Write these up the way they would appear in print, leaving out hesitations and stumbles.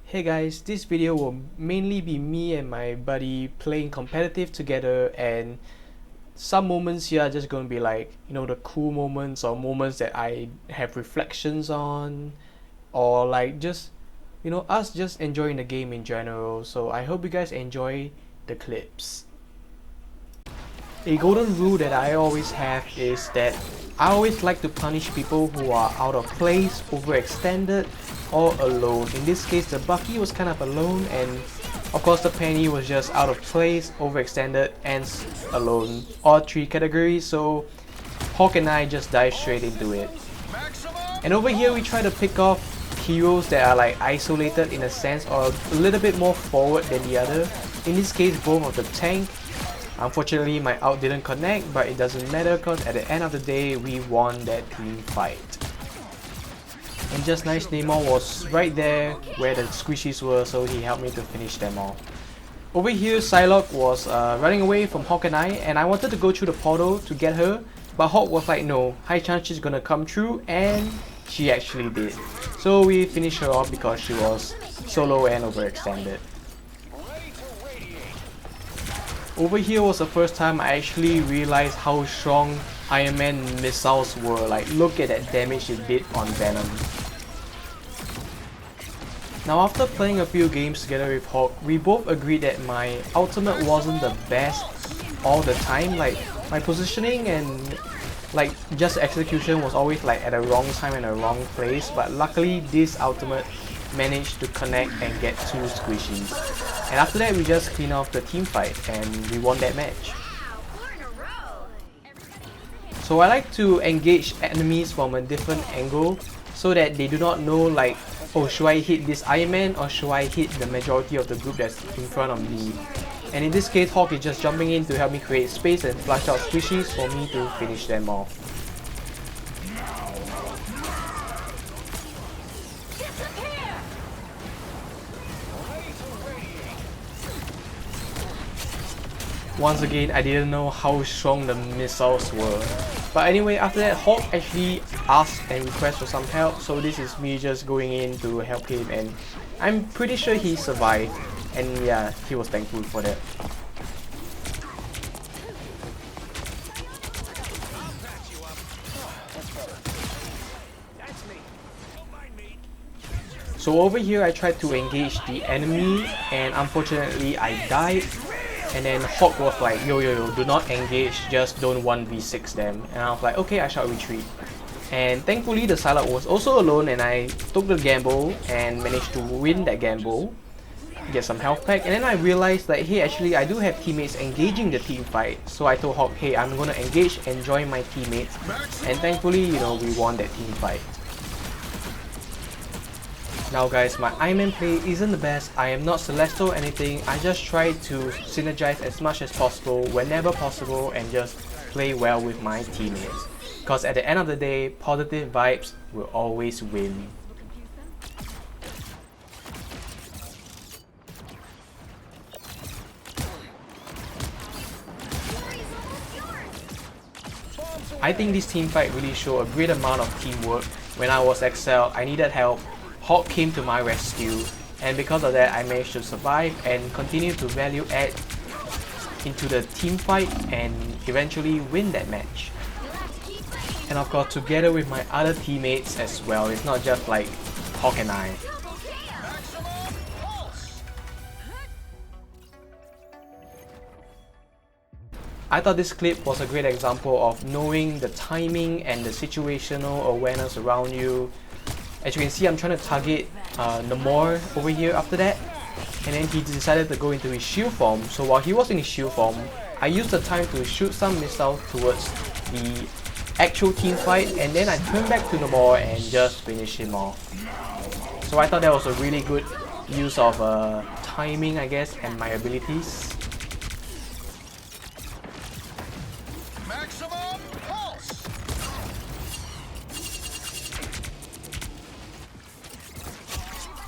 Hey guys, this video will mainly be me and my buddy playing competitive together, and some moments here are just going to be like, the cool moments or moments that I have reflections on, or like just, us just enjoying the game in general. So I hope you guys enjoy the clips. A golden rule that I always have is that I always like to punish people who are out of place, overextended, or alone. In this case, the Bucky was kind of alone, and of course the Penny was just out of place, overextended, and alone. All three categories, so Hawk and I just dive straight into it. And over here we try to pick off heroes that are like isolated in a sense, or a little bit more forward than the other. In this case, both of the tank. Unfortunately, my ult didn't connect, but it doesn't matter because at the end of the day, we won that team fight. And just nice, Namor was right there where the squishies were, so he helped me to finish them all. Over here, Psylocke was running away from Hawk and I wanted to go through the portal to get her, but Hawk was like, no, high chance she's gonna come through, and she actually did. So we finished her off because she was solo and overextended. Over here was the first time I actually realized how strong Iron Man missiles were. Like, look at that damage it did on Venom. Now after playing a few games together with Hawk, we both agreed that my ultimate wasn't the best all the time. Like, my positioning and like just execution was always like at the wrong time and the wrong place, but luckily this ultimate managed to connect and get two squishies. And after that we just clean off the team fight and we won that match. So I like to engage enemies from a different angle so that they do not know like, oh, should I hit this Iron Man or should I hit the majority of the group that's in front of me. And in this case, Hawk is just jumping in to help me create space and flush out squishies for me to finish them off. Once again, I didn't know how strong the missiles were. But anyway, after that, Hawk actually asked and requested for some help, so this is me just going in to help him, and I'm pretty sure he survived, and yeah, he was thankful for that. So over here I tried to engage the enemy, and unfortunately I died. And then Hawk was like, yo, do not engage, just don't 1v6 them. And I was like, okay, I shall retreat. And thankfully the Psylocke was also alone, and I took the gamble and managed to win that gamble, get some health pack. And then I realized that, hey, actually I do have teammates engaging the team fight. So I told Hawk, hey, I'm gonna engage and join my teammates. And thankfully, we won that team fight. Now guys, my Iron Man play isn't the best. I am not Celestial or anything. I just try to synergize as much as possible whenever possible and just play well with my teammates. Because at the end of the day, positive vibes will always win. I think this team fight really showed a great amount of teamwork. When I was excelled, I needed help. Hawk came to my rescue, and because of that I managed to survive and continue to value add into the team fight and eventually win that match. And of course together with my other teammates as well, it's not just like Hawk and I. I thought this clip was a great example of knowing the timing and the situational awareness around you. As you can see, I'm trying to target Namor over here after that, and then he decided to go into his shield form. So while he was in his shield form, I used the time to shoot some missiles towards the actual team fight, and then I turned back to Namor and just finished him off. So I thought that was a really good use of timing, I guess, and my abilities.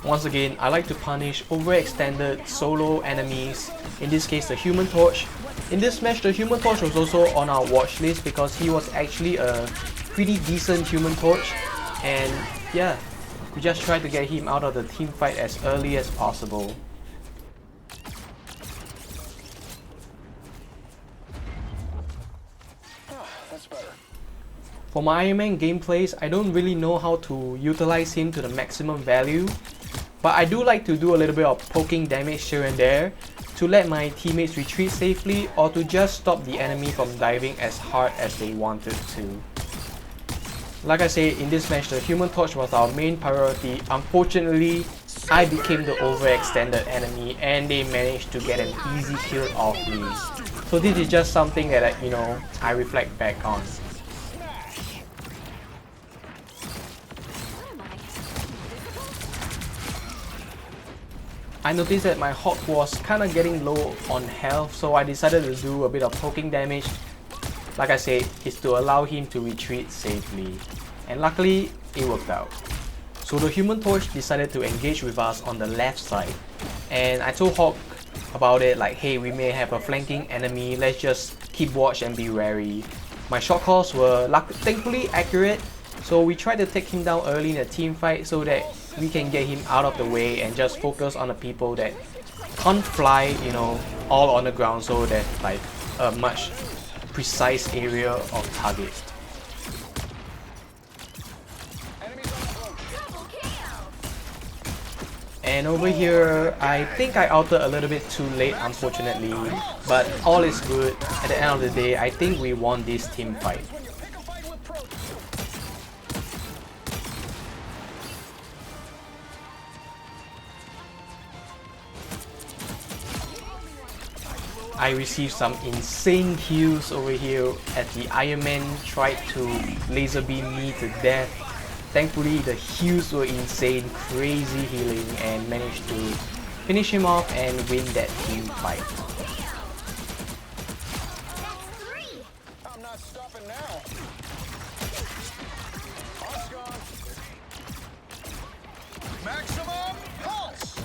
Once again, I like to punish overextended solo enemies, in this case the Human Torch. In this match, the Human Torch was also on our watch list because he was actually a pretty decent Human Torch, and yeah, We just try to get him out of the team fight as early as possible. For my Iron Man gameplays, I don't really know how to utilize him to the maximum value, but I do like to do a little bit of poking damage here and there to let my teammates retreat safely or to just stop the enemy from diving as hard as they wanted to. Like I say, in this match, the Human Torch was our main priority. Unfortunately, I became the overextended enemy and they managed to get an easy kill off me. So this is just something that I reflect back on. I noticed that my Hawk was kind of getting low on health, so I decided to do a bit of poking damage. Like I said, it's to allow him to retreat safely. And luckily, it worked out. So the Human Torch decided to engage with us on the left side. And I told Hawk about it, like, hey, we may have a flanking enemy, let's just keep watch and be wary. My shot calls were thankfully accurate, so we tried to take him down early in the team fight so that we can get him out of the way and just focus on the people that can't fly, all on the ground, so that like a much precise area of target. And over here, I think I altered a little bit too late, unfortunately, but all is good. At the end of the day, I think we won this team fight. I received some insane heals over here as the Iron Man tried to laser beam me to death. Thankfully, the heals were insane, crazy healing, and managed to finish him off and win that team fight. I'm not stopping now. Maximum pulse.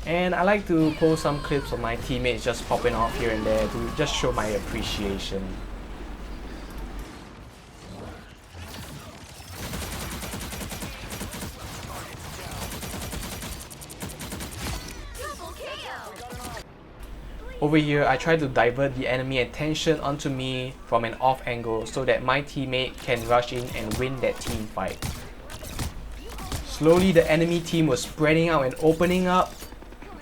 And I like to post some clips of my teammates just popping off here and there to just show my appreciation. Over here, I try to divert the enemy attention onto me from an off angle so that my teammate can rush in and win that team fight. Slowly, the enemy team was spreading out and opening up,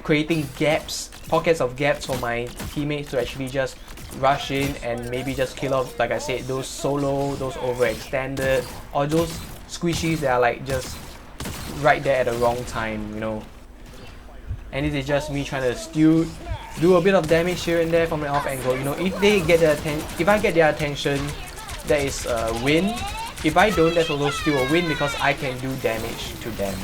creating gaps, pockets of gaps for my teammates to actually just rush in and maybe just kill off, like I said, those solo, those overextended, or those squishies that are like just right there at the wrong time, And this is just me trying to do a bit of damage here and there from an off angle. If they get if I get their attention, that is a win. If I don't, that's also still a win because I can do damage to them.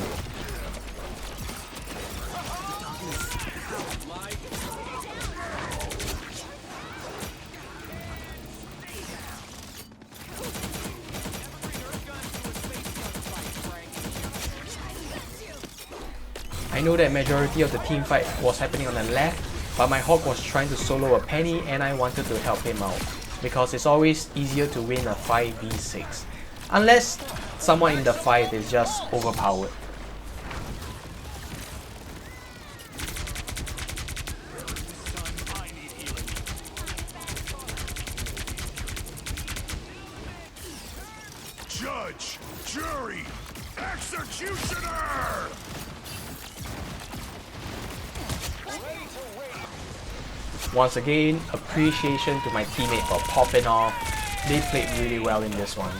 I know that majority of the team fight was happening on the left, but my Hawk was trying to solo a Penny and I wanted to help him out because it's always easier to win a 5v6 unless someone in the fight is just overpowered. Judge, jury, executioner! Once again, appreciation to my teammate for popping off. They played really well in this one.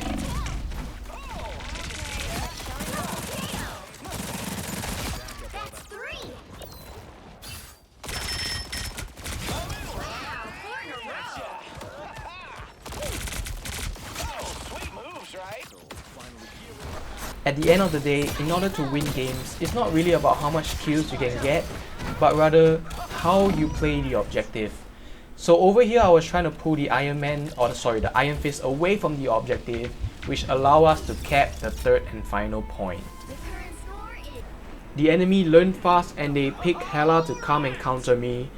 At the end of the day, in order to win games, it's not really about how much kills you can get, but rather how you play the objective. So over here, I was trying to pull the the Iron Fist away from the objective, which allow us to cap the third and final point. The enemy learned fast and they picked Hela to come and counter me.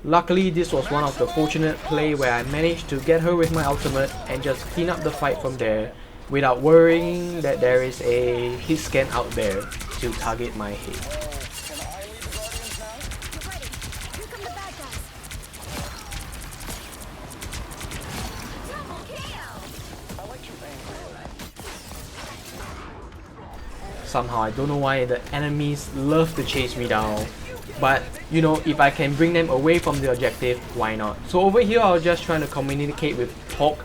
Luckily, this was one of the fortunate play where I managed to get her with my ultimate and just clean up the fight from there. without worrying that there is a hit scan out there to target my head. Somehow I don't know why the enemies love to chase me down, but you know, if I can bring them away from the objective, why not? So over here I was just trying to communicate with Hawk,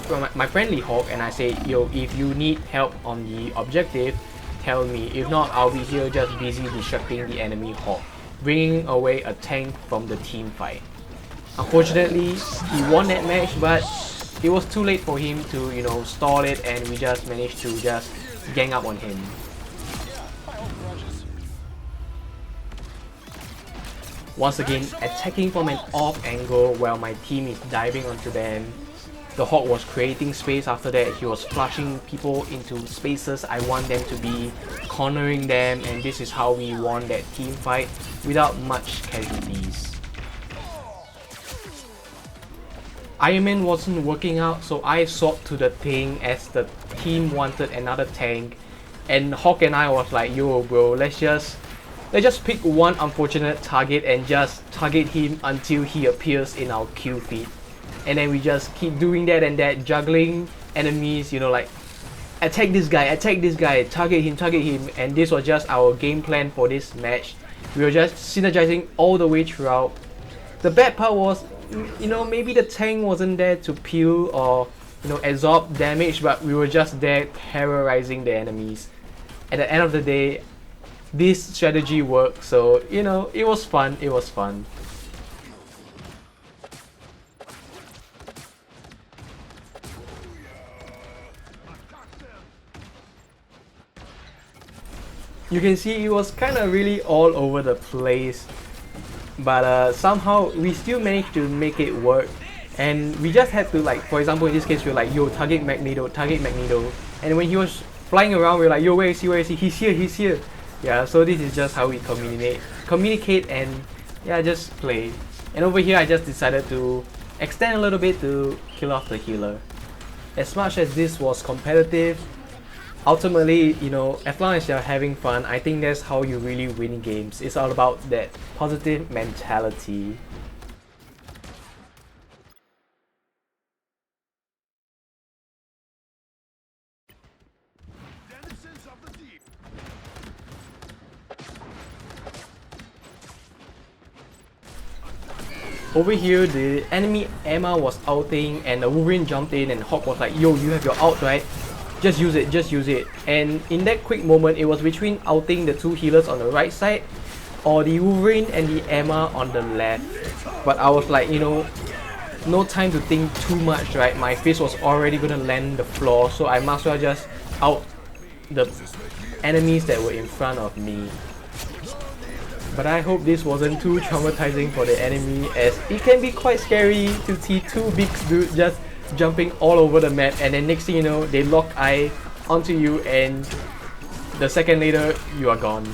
from my friendly Hawk, and I say, yo, if you need help on the objective, tell me. If not, I'll be here just busy distracting the enemy Hawk, bringing away a tank from the team fight. Unfortunately, he won that match, but it was too late for him to, you know, stall it, and we just managed to just gang up on him. Once again, attacking from an off angle while my team is diving onto them. The Hawk was creating space after that. He was flushing people into spaces I want them to be, cornering them, and this is how we won that team fight without much casualties. Iron Man wasn't working out, so I swapped to the Thing as the team wanted another tank, and Hawk and I was like, yo bro, let's just pick one unfortunate target and just target him until he appears in our kill feed. And then we just keep doing that and that, juggling enemies, you know, like attack this guy, target him, and this was just our game plan for this match. We were just synergizing all the way throughout. The bad part was, you know, maybe the tank wasn't there to peel or, you know, absorb damage, but we were just there terrorizing the enemies. At the end of the day, this strategy worked, so you know, it was fun. You can see it was kind of really all over the place, but somehow we still managed to make it work, and we just had to, like, for example in this case we were like, yo, target Magneto, and when he was flying around we were like, yo, where is he, he's here. Yeah, so this is just how we communicate and yeah, just play. And over here I just decided to extend a little bit to kill off the healer. As much as this was competitive, ultimately, you know, as long as you're having fun, I think that's how you really win games. It's all about that positive mentality. Over here, the enemy Emma was ulting and the Wolverine jumped in and Hawk was like, yo, you have your ult, right? Just use it. And in that quick moment, it was between outing the two healers on the right side or the Wolverine and the Emma on the left. But I was like, you know, no time to think too much, right? My fist was already gonna land the floor, so I might as well just out the enemies that were in front of me. But I hope this wasn't too traumatizing for the enemy, as it can be quite scary to see two big dudes just jumping all over the map, and then next thing you know, they lock eye onto you and the second later, you are gone.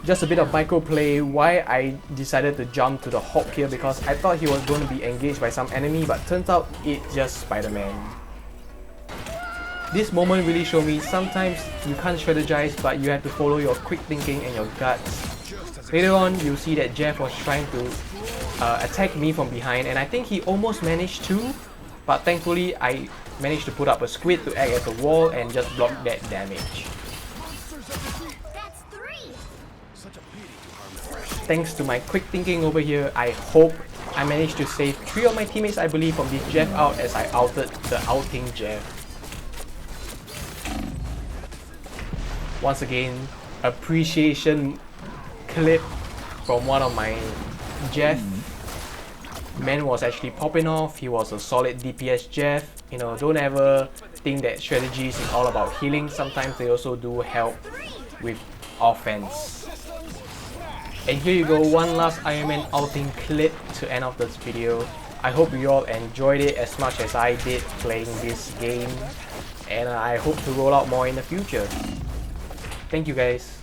Just a bit of micro play why I decided to jump to the Hawk here, because I thought he was going to be engaged by some enemy, but turns out it's just Spider-Man. This moment really showed me sometimes you can't strategize, but you have to follow your quick thinking and your guts. Later on, you'll see that Jeff was trying to attack me from behind, and I think he almost managed to, but thankfully I managed to put up a squid to act as a wall and just block that damage. Thanks to my quick thinking over here, I hope I managed to save 3 of my teammates, I believe, from this Jeff out as I outed the outing Jeff. Once again, appreciation clip from one of my Jeff. Man was actually popping off. He was a solid DPS Jeff. You know, don't ever think that strategies is all about healing. Sometimes they also do help with offense. And here you go, one last Iron Man outing clip to end off this video. I hope you all enjoyed it as much as I did playing this game, and I hope to roll out more in the future. Thank you guys.